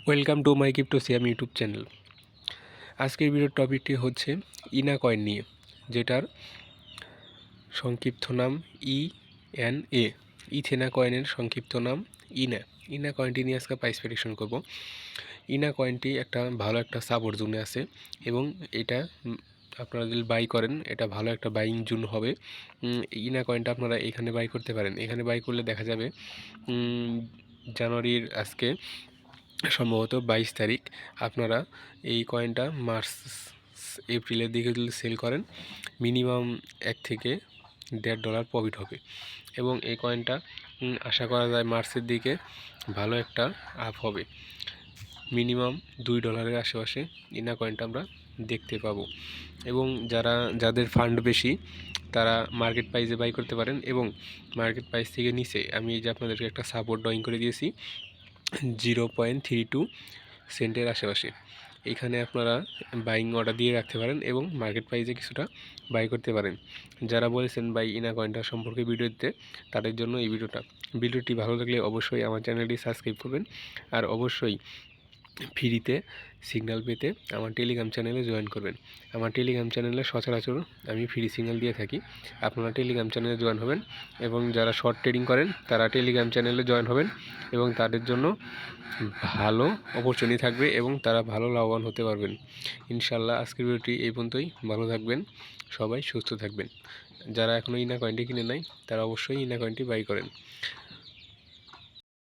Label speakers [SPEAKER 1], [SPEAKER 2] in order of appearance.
[SPEAKER 1] Welcome to my Cryptosium YouTube channel. আজকের ভিডিওর টপিকটি হচ্ছে ইনা কয়েন নিয়ে, যেটার সংক্ষিপ্ত নাম ইএনএ। ইথেনা কয়েনের সংক্ষিপ্ত নাম ইনা। ইনা কয়েনটি নিয়ে আজকে প্রাইস প্রেডিকশন করব। ইনা কয়েনটি ভালো একটা সাপোর্ট জোনে আছে এবং এটা আপনারা যদি বাই করেন এটা ভালো একটা বাইং জোন হবে। ইনা কয়েনটা আপনারা এখানে বাই করতে পারেন। এখানে বাই করলে দেখা যাবে জানুয়ারির আজকে সম্ভবত 22 তারিখ আপনারা এই কয়েনটা মার্চ এপ্রিলের দিকে যদি সেল করেন মিনিমাম $1 থেকে $1.5 প্রফিট হবে এবং এই কয়েনটা আশা করা যায় মার্চের দিকে ভালো একটা আপ হবে। মিনিমাম $2 আশেপাশে ইনা কয়েনটা আমরা দেখতে পাবো এবং যাদের ফান্ড বেশি তারা মার্কেট প্রাইসে বাই করতে পারেন এবং মার্কেট প্রাইস থেকে নিচে আমি এই যে আপনাদেরকে একটা সাপোর্ট ড্রয়িং করে দিয়েছি 0.32 সেন্টের আশেপাশে। এখানে আপনারা বাইং অর্ডার দিয়ে রাখতে পারেন এবং মার্কেট প্রাইসে কিছুটা বাই করতে পারেন। যারা বলেছেন বাই ইনা কয়েনটা সম্পর্কে ভিডিও দিতে, তাদের জন্য এই ভিডিওটি ভালো লাগলে অবশ্যই আমার চ্যানেলটি সাবস্ক্রাইব করবেন আর অবশ্যই ফ্রিতে সিগন্যাল পেতে আমার টেলিগ্রাম চ্যানেলে জয়েন করবেন। আমার টেলিগ্রাম চ্যানেলে সচরাচর আমি ফ্রি সিগন্যাল দিয়ে থাকি। আপনারা টেলিগ্রাম চ্যানেলে জয়েন হবেন এবং যারা শর্ট ট্রেডিং করেন তারা টেলিগ্রাম চ্যানেলে জয়েন হবেন এবং তাদের জন্য ভালো অপরচুনিটি থাকবে এবং তারা ভালো লাভবান হতে পারবেন ইনশাল্লাহ। আজকের ভিডিওটি এই পর্যন্তই। ভালো থাকবেন সবাই, সুস্থ থাকবেন। যারা এখনও ইনা কয়েনটি কিনে নাই তারা অবশ্যই ইনা কয়েনটি বাই করেন।